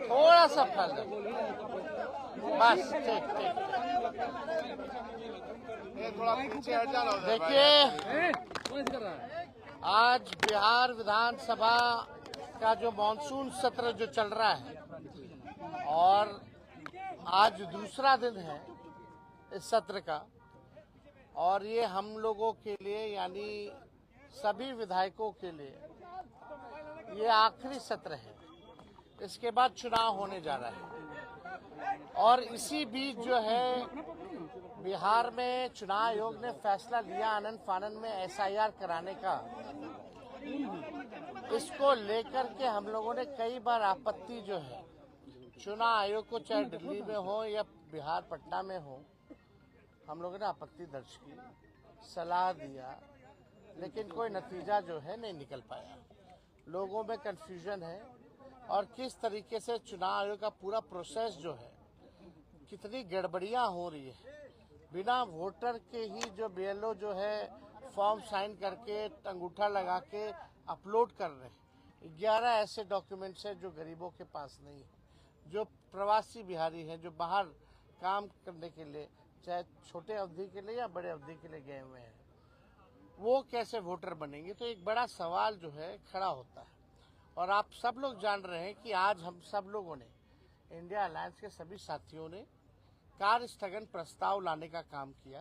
थोड़ा सा फल बस। ठीक ठीक। देखिए, आज बिहार विधानसभा का जो मानसून सत्र जो चल रहा है और आज दूसरा दिन है इस सत्र का, और ये हम लोगों के लिए यानी सभी विधायकों के लिए ये आखिरी सत्र है। इसके बाद चुनाव होने जा रहा है और इसी बीच जो है बिहार में चुनाव आयोग ने फैसला लिया आनन फानन में एसआईआर कराने का। इसको लेकर के हम लोगों ने कई बार आपत्ति जो है चुनाव आयोग को, चाहे दिल्ली में हो या बिहार पटना में हो, हम लोगों ने आपत्ति दर्ज की, सलाह दिया, लेकिन कोई नतीजा जो है नहीं निकल पाया। लोगों में कंफ्यूजन है और किस तरीके से चुनाव आयोग का पूरा प्रोसेस जो है, कितनी गड़बड़ियां हो रही है। बिना वोटर के ही जो बीएलओ जो है फॉर्म साइन करके अंगूठा लगा के अपलोड कर रहे हैं। 11 ऐसे डॉक्यूमेंट्स हैं जो गरीबों के पास नहीं है, जो प्रवासी बिहारी हैं, जो बाहर काम करने के लिए, चाहे छोटे अवधि के लिए या बड़े अवधि के लिए गए हुए हैं, वो कैसे वोटर बनेंगे। तो एक बड़ा सवाल जो है खड़ा होता है। और आप सब लोग जान रहे हैं कि आज हम सब लोगों ने, इंडिया अलायंस के सभी साथियों ने कार्य स्थगन प्रस्ताव लाने का काम किया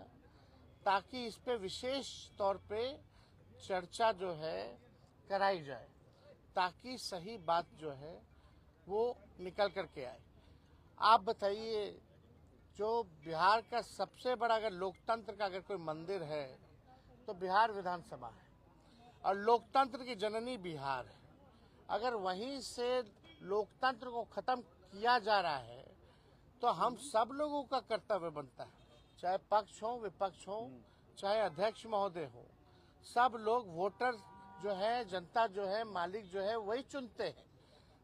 ताकि इस पे विशेष तौर पे चर्चा जो है कराई जाए, ताकि सही बात जो है वो निकल करके आए। आप बताइए, जो बिहार का सबसे बड़ा अगर लोकतंत्र का अगर कोई मंदिर है तो बिहार विधानसभा है, और लोकतंत्र की जननी बिहार है। अगर वहीं से लोकतंत्र को खत्म किया जा रहा है तो हम सब लोगों का कर्तव्य बनता है, चाहे पक्ष हो विपक्ष हो, चाहे अध्यक्ष महोदय हो, सब लोग वोटर जो है, जनता जो है, मालिक जो है वही चुनते हैं।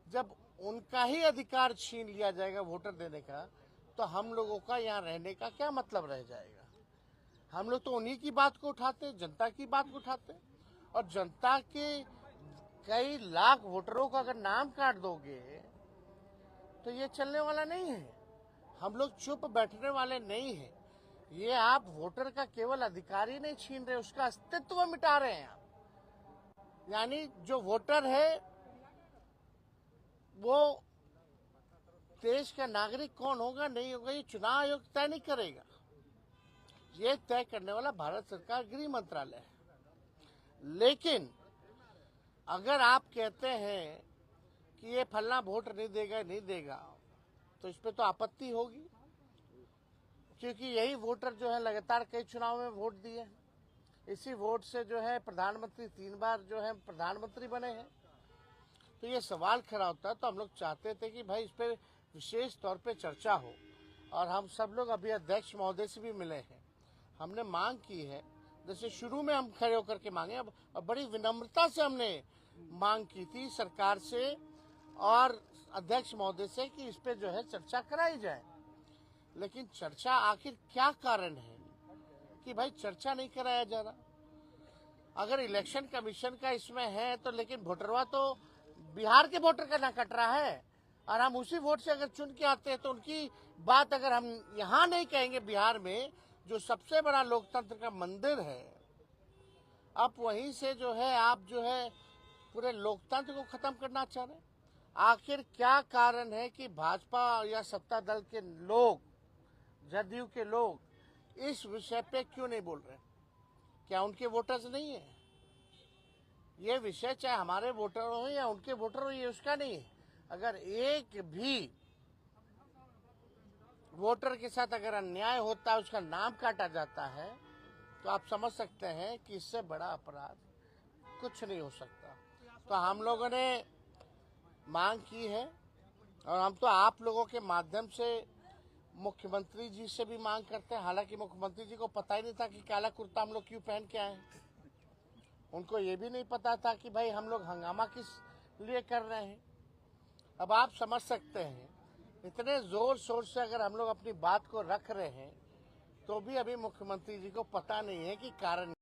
जब उनका ही अधिकार छीन लिया जाएगा वोटर देने का, तो हम लोगों का यहाँ रहने का क्या मतलब रह जाएगा। हम लोग तो उन्हीं की बात को उठाते, जनता की बात को उठाते, और जनता के कई लाख वोटरों का अगर नाम काट दोगे तो ये चलने वाला नहीं है। हम लोग चुप बैठने वाले नहीं हैं। ये आप वोटर का केवल अधिकार ही नहीं छीन रहे, उसका अस्तित्व मिटा रहे हैं आप। यानी जो वोटर है वो देश का नागरिक कौन होगा नहीं होगा ये चुनाव आयोग तय नहीं करेगा। ये तय करने वाला भारत सरकार गृह मंत्रालय है। लेकिन अगर आप कहते हैं कि ये फलना वोट नहीं देगा तो इस पे तो आपत्ति होगी, क्योंकि यही वोटर जो है लगातार कई चुनाव में वोट दिए। इसी वोट से जो है प्रधानमंत्री 3 बार जो है प्रधानमंत्री बने हैं। तो ये सवाल खड़ा होता है। तो हम लोग चाहते थे कि भाई इस पे विशेष तौर पे चर्चा हो, और हम सब लोग अभी अध्यक्ष महोदय से भी मिले हैं। हमने मांग की है, जैसे शुरू में हम खड़े होकर के मांगे, अब बड़ी विनम्रता से हमने मांग की थी सरकार से और अध्यक्ष महोदय से कि इस पे जो है चर्चा कराई जाए। लेकिन चर्चा आखिर क्या कारण है कि भाई चर्चा नहीं कराया जा रहा। अगर इलेक्शन कमीशन का इसमें है तो, लेकिन वोटरवा तो बिहार के वोटर का ना कट रहा है, और हम उसी वोट से अगर चुन के आते हैं तो उनकी बात अगर हम यहाँ नहीं कहेंगे, बिहार में जो सबसे बड़ा लोकतंत्र का मंदिर है, आप वहीं से जो है आप जो है पूरे लोकतंत्र को खत्म करना चाह रहे हैं। आखिर क्या कारण है कि भाजपा या सत्ता दल के लोग, जदयू के लोग इस विषय पे क्यों नहीं बोल रहे? क्या उनके वोटर्स नहीं है? ये विषय चाहे हमारे वोटर हो या उनके वोटर हो, ये उसका नहीं है। अगर एक भी वोटर के साथ अगर अन्याय होता है, उसका नाम काटा जाता है, तो आप समझ सकते हैं कि इससे बड़ा अपराध कुछ नहीं हो सकता। तो हम लोगों ने मांग की है, और हम तो आप लोगों के माध्यम से मुख्यमंत्री जी से भी मांग करते हैं। हालांकि मुख्यमंत्री जी को पता ही नहीं था कि काला कुर्ता हम लोग क्यों पहन के आए हैं। उनको ये भी नहीं पता था कि भाई हम लोग हंगामा किस लिए कर रहे हैं। अब आप समझ सकते हैं, इतने जोर शोर से अगर हम लोग अपनी बात को रख रहे हैं तो भी अभी मुख्यमंत्री जी को पता नहीं है कि कारण